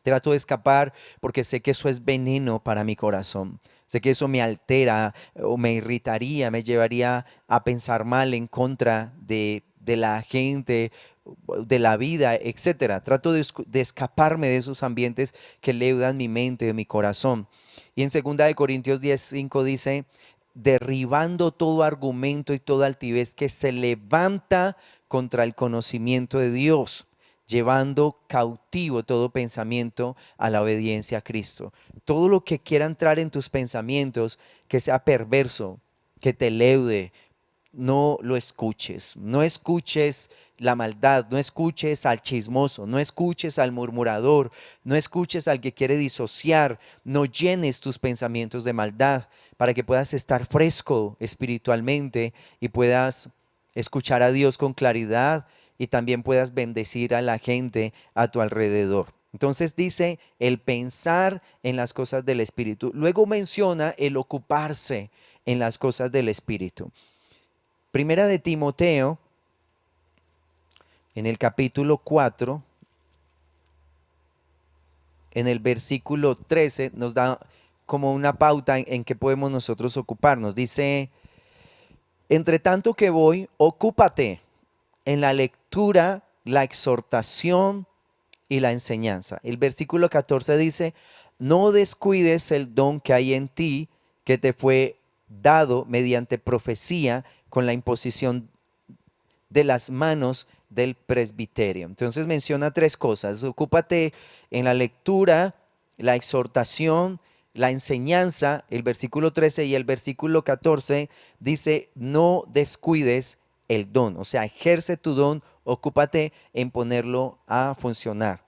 Trato de escapar porque sé que eso es veneno para mi corazón. Sé que eso me altera o me irritaría, me llevaría a pensar mal en contra de la gente, de la vida, etcétera. Trato de escaparme de esos ambientes que leudan mi mente, mi corazón. Y en 2 Corintios 10:5 dice, derribando todo argumento y toda altivez que se levanta contra el conocimiento de Dios, llevando cautivo todo pensamiento a la obediencia a Cristo. Todo lo que quiera entrar en tus pensamientos, que sea perverso, que te leude, no lo escuches. No escuches la maldad, no escuches al chismoso, no escuches al murmurador, no escuches al que quiere disociar. No llenes tus pensamientos de maldad para que puedas estar fresco espiritualmente y puedas escuchar a Dios con claridad y también puedas bendecir a la gente a tu alrededor. Entonces dice el pensar en las cosas del Espíritu. Luego menciona el ocuparse en las cosas del Espíritu. Primera de Timoteo, en el capítulo 4, en el versículo 13, nos da como una pauta en que podemos nosotros ocuparnos. Dice, entre tanto que voy, ocúpate en la lectura, la exhortación y la enseñanza. El versículo 14 dice, no descuides el don que hay en ti, que te fue dado mediante profecía con la imposición de las manos del presbiterio. Entonces menciona tres cosas. Ocúpate en la lectura, la exhortación, la enseñanza. El versículo 13 y el versículo 14 dice, no descuides el don. O sea, ejerce tu don, ocúpate en ponerlo a funcionar.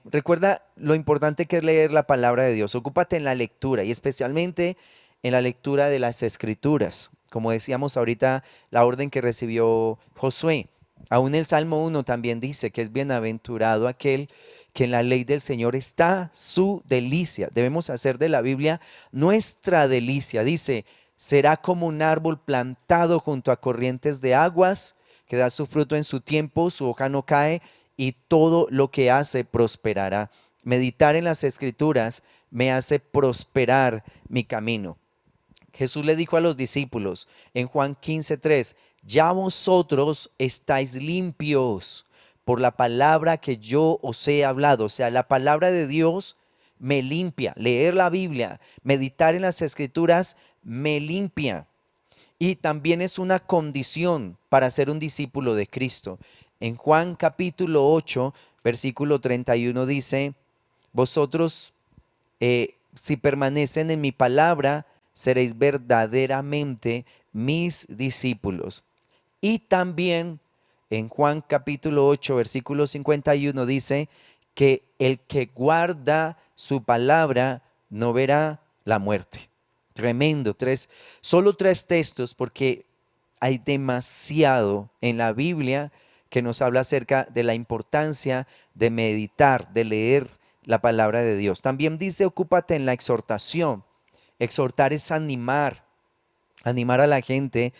Recuerda lo importante que es leer la palabra de Dios. Ocúpate en la lectura y especialmente en la lectura de las escrituras. Como decíamos ahorita, la orden que recibió Josué. Aún el Salmo 1 también dice que es bienaventurado aquel que en la ley del Señor está su delicia. Debemos hacer de la Biblia nuestra delicia. Dice, será como un árbol plantado junto a corrientes de aguas, que da su fruto en su tiempo, su hoja no cae y todo lo que hace prosperará. Meditar en las escrituras me hace prosperar mi camino. Jesús le dijo a los discípulos en Juan 15:3, ya vosotros estáis limpios por la palabra que yo os he hablado. O sea, la palabra de Dios me limpia. Leer la Biblia, meditar en las escrituras me limpia. Y también es una condición para ser un discípulo de Cristo. En Juan capítulo 8, versículo 31 dice, vosotros si permanecen en mi palabra, seréis verdaderamente mis discípulos. Y también en Juan capítulo 8, versículo 51 dice que el que guarda su palabra no verá la muerte. Tremendo, solo tres textos porque hay demasiado en la Biblia que nos habla acerca de la importancia de meditar, de leer la palabra de Dios. También dice, ocúpate en la exhortación. Exhortar es animar a la gente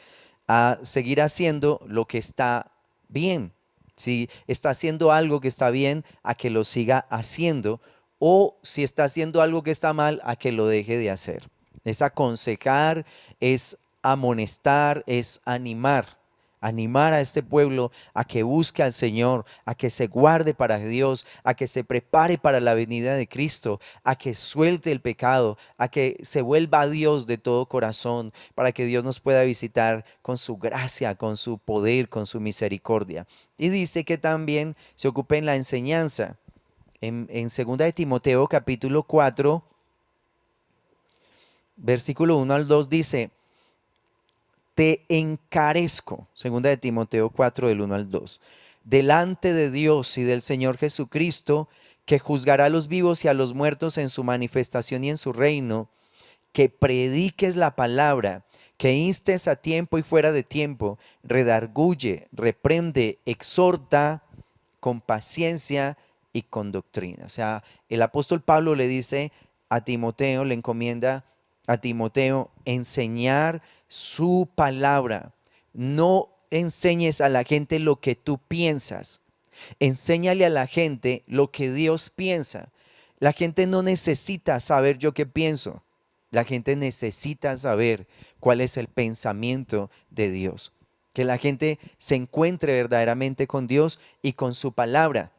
a seguir haciendo lo que está bien. Si está haciendo algo que está bien, a que lo siga haciendo. O si está haciendo algo que está mal, a que lo deje de hacer. Es aconsejar, es amonestar, es animar a este pueblo a que busque al Señor, a que se guarde para Dios, a que se prepare para la venida de Cristo, a que suelte el pecado, a que se vuelva a Dios de todo corazón, para que Dios nos pueda visitar con su gracia, con su poder, con su misericordia. Y dice que también se ocupe en la enseñanza. En 2 de Timoteo capítulo 4, versículo 1 al 2 dice, te encarezco, 2 de Timoteo 4 del 1 al 2, delante de Dios y del Señor Jesucristo, que juzgará a los vivos y a los muertos en su manifestación y en su reino, que prediques la palabra, que instes a tiempo y fuera de tiempo, redarguye, reprende, exhorta con paciencia y con doctrina. O sea, el apóstol Pablo le dice a Timoteo, le encomienda a Timoteo enseñar su palabra. No enseñes a la gente lo que tú piensas. Enséñale a la gente lo que Dios piensa. La gente no necesita saber yo qué pienso. La gente necesita saber cuál es el pensamiento de Dios. Que la gente se encuentre verdaderamente con Dios y con su palabra.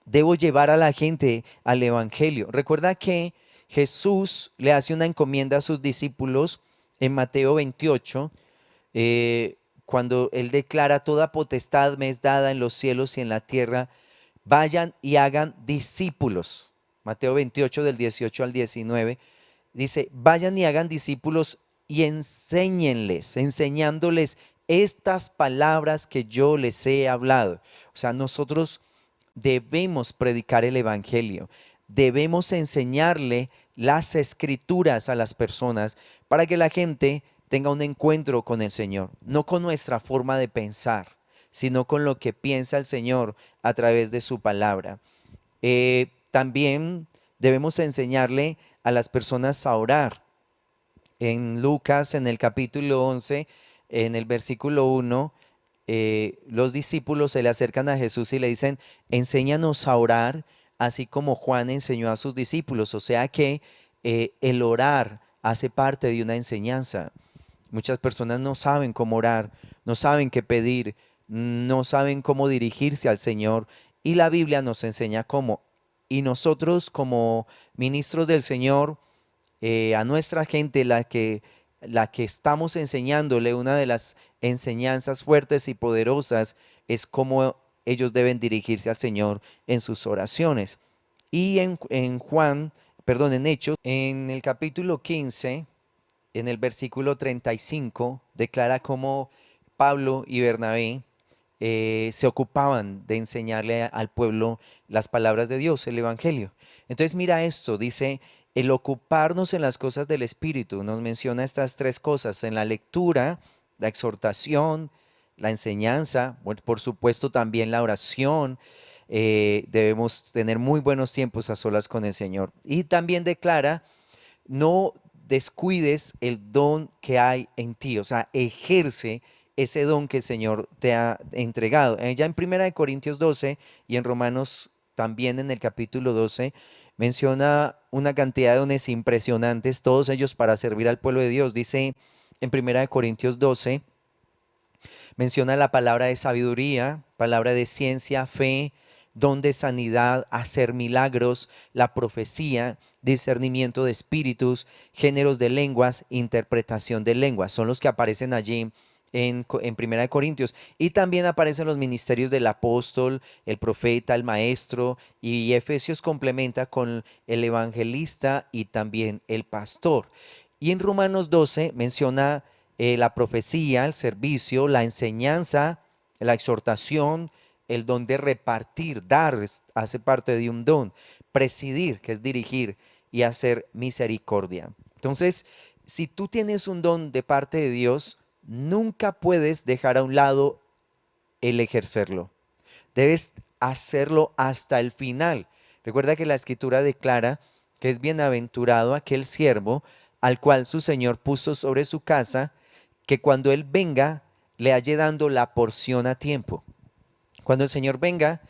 Debo llevar a la gente al Evangelio. Recuerda que Jesús le hace una encomienda a sus discípulos en Mateo 28, cuando él declara: toda potestad me es dada en los cielos y en la tierra, vayan y hagan discípulos. Mateo 28 del 18 al 19 dice: vayan y hagan discípulos y enséñenles, enseñándoles estas palabras que yo les he hablado. O sea, nosotros debemos predicar el evangelio, debemos enseñarle las escrituras a las personas para que la gente tenga un encuentro con el Señor, no con nuestra forma de pensar, sino con lo que piensa el Señor a través de su palabra. También debemos enseñarle a las personas a orar. En Lucas, en el capítulo 11, en el versículo 1, los discípulos se le acercan a Jesús y le dicen: enséñanos a orar, así como Juan enseñó a sus discípulos. O sea que el orar hace parte de una enseñanza. Muchas personas no saben cómo orar, no saben qué pedir, no saben cómo dirigirse al Señor, y la Biblia nos enseña cómo. Y nosotros, como ministros del Señor, a nuestra gente, la que estamos enseñándole, una de las enseñanzas fuertes y poderosas es cómo ellos deben dirigirse al Señor en sus oraciones. Y en Juan, perdón, en Hechos, en el capítulo 15, en el versículo 35, declara cómo Pablo y Bernabé se ocupaban de enseñarle al pueblo las palabras de Dios, el Evangelio. Entonces mira esto, dice: el ocuparnos en las cosas del Espíritu. Nos menciona estas tres cosas: en la lectura, la exhortación, la enseñanza, bueno, por supuesto también la oración. Debemos tener muy buenos tiempos a solas con el Señor. Y también declara: no descuides el don que hay en ti, o sea, ejerce ese don que el Señor te ha entregado. Ya en Primera de Corintios 12 y en Romanos también en el capítulo 12 menciona una cantidad de dones impresionantes, todos ellos para servir al pueblo de Dios. Dice en Primera de Corintios 12, menciona la palabra de sabiduría, palabra de ciencia, fe, don de sanidad, hacer milagros, la profecía, discernimiento de espíritus, géneros de lenguas, interpretación de lenguas. Son los que aparecen allí en Primera de Corintios. Y también aparecen los ministerios del apóstol, el profeta, el maestro, y Efesios complementa con el evangelista y también el pastor. Y en Romanos 12 menciona la profecía, el servicio, la enseñanza, la exhortación, el don de repartir, dar, hace parte de un don. Presidir, que es dirigir, y hacer misericordia. Entonces, si tú tienes un don de parte de Dios, nunca puedes dejar a un lado el ejercerlo. Debes hacerlo hasta el final. Recuerda que la Escritura declara que es bienaventurado aquel siervo al cual su Señor puso sobre su casa, que cuando Él venga le halle dando la porción a tiempo. Cuando el Señor venga,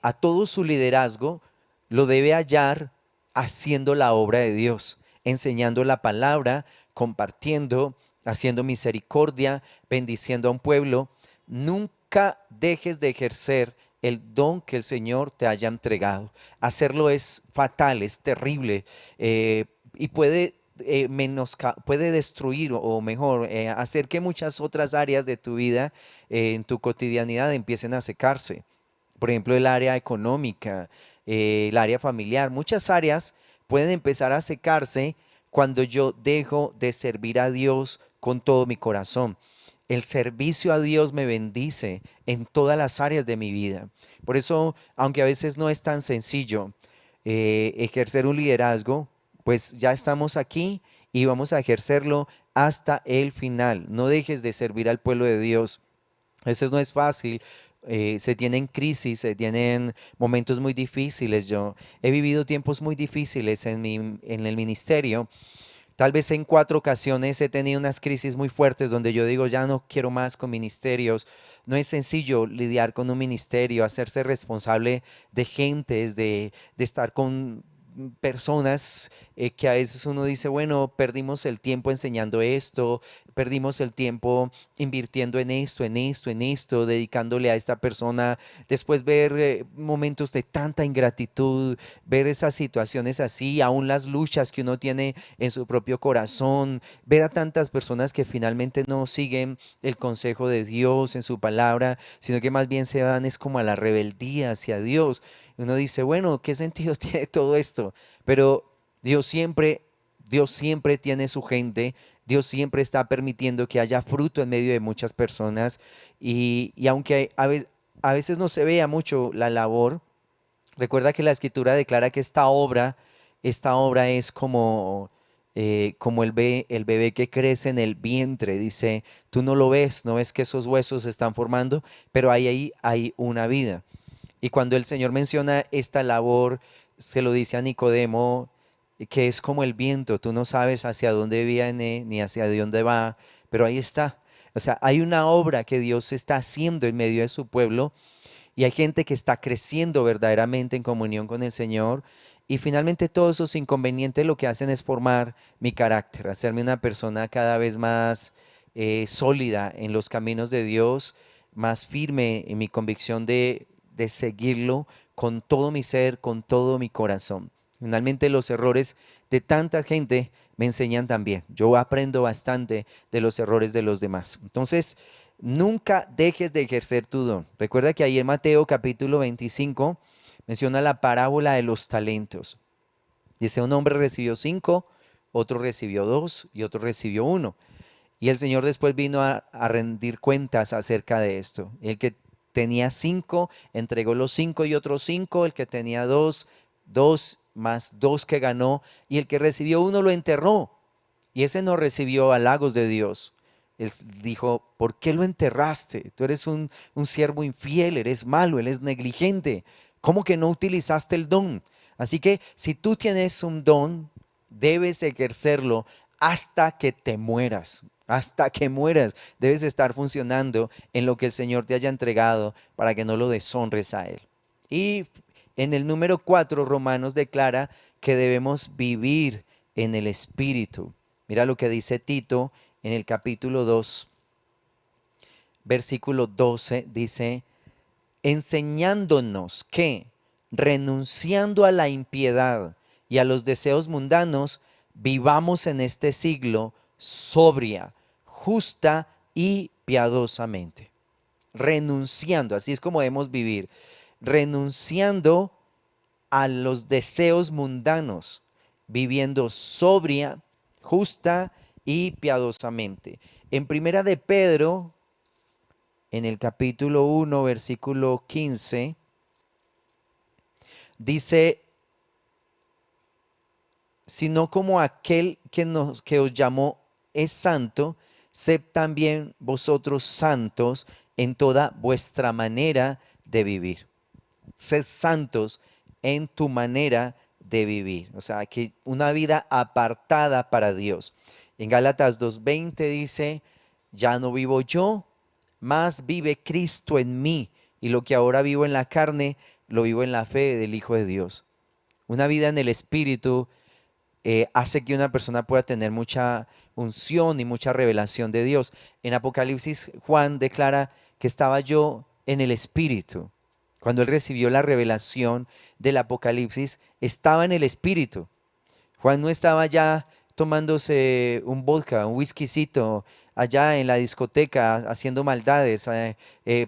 a todo su liderazgo lo debe hallar haciendo la obra de Dios, enseñando la palabra, compartiendo, haciendo misericordia, bendiciendo a un pueblo. Nunca dejes de ejercer el don que el Señor te haya entregado. Hacerlo es fatal, es terrible, y puede destruir, o mejor, hacer que muchas otras áreas de tu vida, en tu cotidianidad, empiecen a secarse. Por ejemplo, el área económica, el área familiar, muchas áreas pueden empezar a secarse cuando yo dejo de servir a Dios con todo mi corazón. El servicio a Dios me bendice en todas las áreas de mi vida. Por eso, aunque a veces no es tan sencillo ejercer un liderazgo, pues ya estamos aquí y vamos a ejercerlo hasta el final. No dejes de servir al pueblo de Dios. Eso no es fácil. Se tienen crisis, se tienen momentos muy difíciles. Yo he vivido tiempos muy difíciles en el ministerio. Tal vez en 4 ocasiones he tenido unas crisis muy fuertes donde yo digo, ya no quiero más con ministerios. No es sencillo lidiar con un ministerio, hacerse responsable de gentes, de estar con personas que a veces uno dice, bueno, perdimos el tiempo enseñando esto, perdimos el tiempo invirtiendo en esto, en esto, en esto, dedicándole a esta persona. Después ver momentos de tanta ingratitud, ver esas situaciones así, aún las luchas que uno tiene en su propio corazón, ver a tantas personas que finalmente no siguen el consejo de Dios en su palabra, sino que más bien se van es como a la rebeldía hacia Dios. Uno dice, bueno, ¿qué sentido tiene todo esto? Pero Dios siempre, Dios siempre tiene su gente, Dios siempre está permitiendo que haya fruto en medio de muchas personas y aunque a veces no se vea mucho la labor, recuerda que la escritura declara que esta obra es como, como el bebé que crece en el vientre. Dice, tú no lo ves, no ves que esos huesos se están formando, pero ahí hay una vida. Y cuando el Señor menciona esta labor, se lo dice a Nicodemo, que es como el viento, tú no sabes hacia dónde viene ni hacia dónde va, pero ahí está. O sea, hay una obra que Dios está haciendo en medio de su pueblo y hay gente que está creciendo verdaderamente en comunión con el Señor. Y finalmente todos esos inconvenientes lo que hacen es formar mi carácter, hacerme una persona cada vez más sólida en los caminos de Dios, más firme en mi convicción de seguirlo con todo mi ser, con todo mi corazón. Finalmente los errores de tanta gente me enseñan también. Yo aprendo bastante de los errores de los demás. Entonces, nunca dejes de ejercer tu don. Recuerda que ahí en Mateo capítulo 25 menciona la parábola de los talentos. Dice, un hombre recibió 5, otro recibió 2 y otro recibió 1. Y el Señor después vino a rendir cuentas acerca de esto. El que tenía 5 entregó los 5 y otros 5. El que tenía 2, 2 más 2 que ganó. Y el que recibió 1 lo enterró. Y ese no recibió halagos de Dios. Él dijo, ¿por qué lo enterraste? Tú eres un siervo infiel, eres malo, eres negligente. ¿Cómo que no utilizaste el don? Así que si tú tienes un don, debes ejercerlo hasta que te mueras. Hasta que mueras, debes estar funcionando en lo que el Señor te haya entregado para que no lo deshonres a Él. Y en el número 4, Romanos declara que debemos vivir en el Espíritu. Mira lo que dice Tito en el capítulo 2, versículo 12, dice, enseñándonos que, renunciando a la impiedad y a los deseos mundanos, vivamos en este siglo sobria, justa y piadosamente. Renunciando, así es como debemos vivir, renunciando a los deseos mundanos, viviendo sobria, justa y piadosamente. En Primera de Pedro, en el capítulo 1, versículo 15, dice, sino como aquel que os llamó es santo, sed también vosotros santos en toda vuestra manera de vivir. Sed santos en tu manera de vivir. O sea, que una vida apartada para Dios. En Gálatas 2:20 dice, ya no vivo yo, mas vive Cristo en mí. Y lo que ahora vivo en la carne, lo vivo en la fe del Hijo de Dios. Una vida en el Espíritu hace que una persona pueda tener mucha unción y mucha revelación de Dios. En Apocalipsis, Juan declara que estaba yo en el Espíritu. Cuando él recibió la revelación del Apocalipsis, estaba en el Espíritu. Juan no estaba ya tomándose un vodka, un whiskycito, allá en la discoteca haciendo maldades,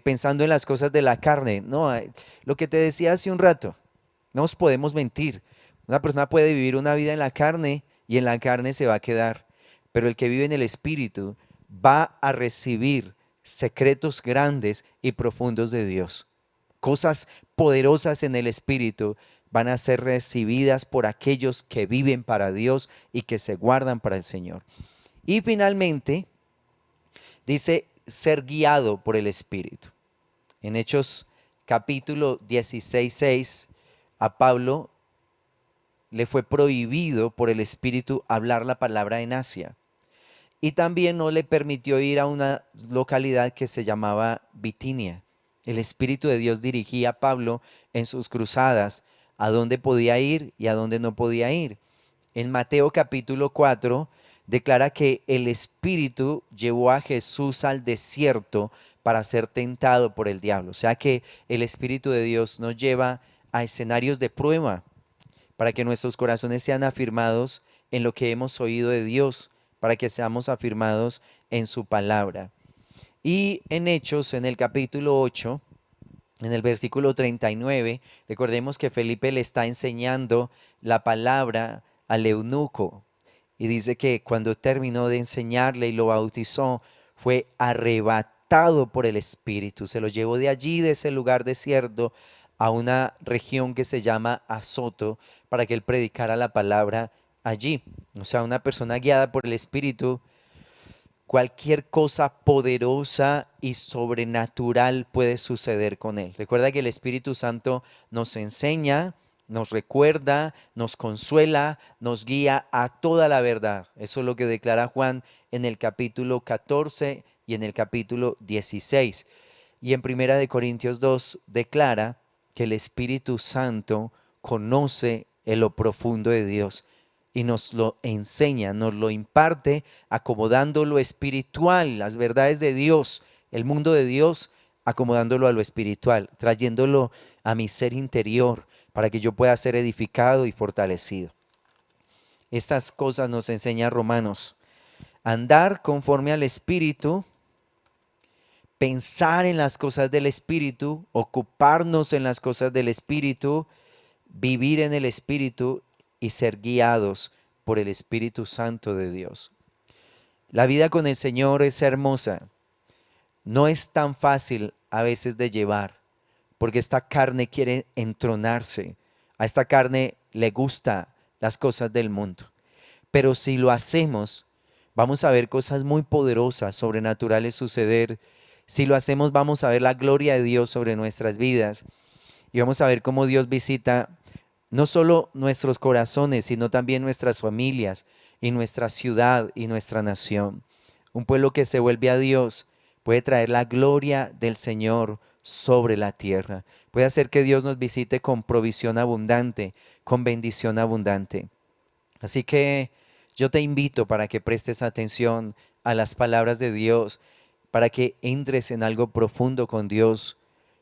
pensando en las cosas de la carne. No, lo que te decía hace un rato, no nos podemos mentir. Una persona puede vivir una vida en la carne y en la carne se va a quedar, pero el que vive en el Espíritu va a recibir secretos grandes y profundos de Dios. Cosas poderosas en el Espíritu van a ser recibidas por aquellos que viven para Dios y que se guardan para el Señor. Y finalmente dice ser guiado por el Espíritu. En Hechos capítulo 16:6 a Pablo le fue prohibido por el Espíritu hablar la palabra en Asia. Y también no le permitió ir a una localidad que se llamaba Bitinia. El Espíritu de Dios dirigía a Pablo en sus cruzadas a dónde podía ir y a dónde no podía ir. En Mateo capítulo 4 declara que el Espíritu llevó a Jesús al desierto para ser tentado por el diablo. O sea que el Espíritu de Dios nos lleva a escenarios de prueba para que nuestros corazones sean afirmados en lo que hemos oído de Dios, para que seamos afirmados en su palabra. Y en Hechos, en el capítulo 8, en el versículo 39, recordemos que Felipe le está enseñando la palabra al eunuco. Y dice que cuando terminó de enseñarle y lo bautizó, fue arrebatado por el Espíritu. Se lo llevó de allí, de ese lugar desierto, a una región que se llama Azoto, para que él predicara la palabra allí. O sea, una persona guiada por el Espíritu, cualquier cosa poderosa y sobrenatural puede suceder con él. Recuerda que el Espíritu Santo nos enseña, nos recuerda, nos consuela, nos guía a toda la verdad. Eso es lo que declara Juan en el capítulo 14 y en el capítulo 16. Y en Primera de Corintios 2 declara que el Espíritu Santo conoce en lo profundo de Dios y nos lo enseña, nos lo imparte, acomodando lo espiritual, las verdades de Dios, el mundo de Dios, acomodándolo a lo espiritual, trayéndolo a mi ser interior para que yo pueda ser edificado y fortalecido. Estas cosas nos enseña Romanos. Andar conforme al Espíritu, pensar en las cosas del Espíritu, ocuparnos en las cosas del Espíritu, vivir en el Espíritu y ser guiados por el Espíritu Santo de Dios. La vida con el Señor es hermosa. No es tan fácil a veces de llevar, porque esta carne quiere entronarse. A esta carne le gusta las cosas del mundo. Pero si lo hacemos, vamos a ver cosas muy poderosas, sobrenaturales suceder. Si lo hacemos, vamos a ver la gloria de Dios sobre nuestras vidas. Y vamos a ver cómo Dios visita no solo nuestros corazones, sino también nuestras familias y nuestra ciudad y nuestra nación. Un pueblo que se vuelve a Dios puede traer la gloria del Señor sobre la tierra. Puede hacer que Dios nos visite con provisión abundante, con bendición abundante. Así que yo te invito para que prestes atención a las palabras de Dios, para que entres en algo profundo con Dios,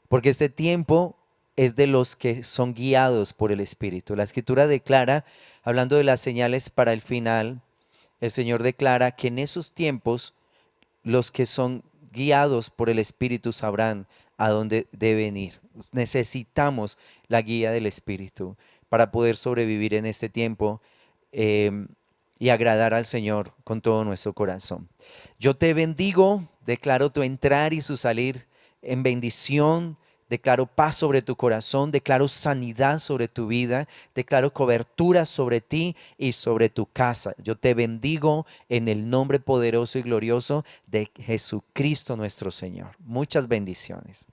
porque este tiempo es de los que son guiados por el Espíritu. La Escritura declara, hablando de las señales para el final, el Señor declara que en esos tiempos los que son guiados por el Espíritu sabrán a dónde deben ir. Necesitamos la guía del Espíritu para poder sobrevivir en este tiempo y agradar al Señor con todo nuestro corazón. Yo te bendigo, declaro tu entrar y su salir en bendición. Declaro paz sobre tu corazón, declaro sanidad sobre tu vida, declaro cobertura sobre ti y sobre tu casa. Yo te bendigo en el nombre poderoso y glorioso de Jesucristo nuestro Señor. Muchas bendiciones.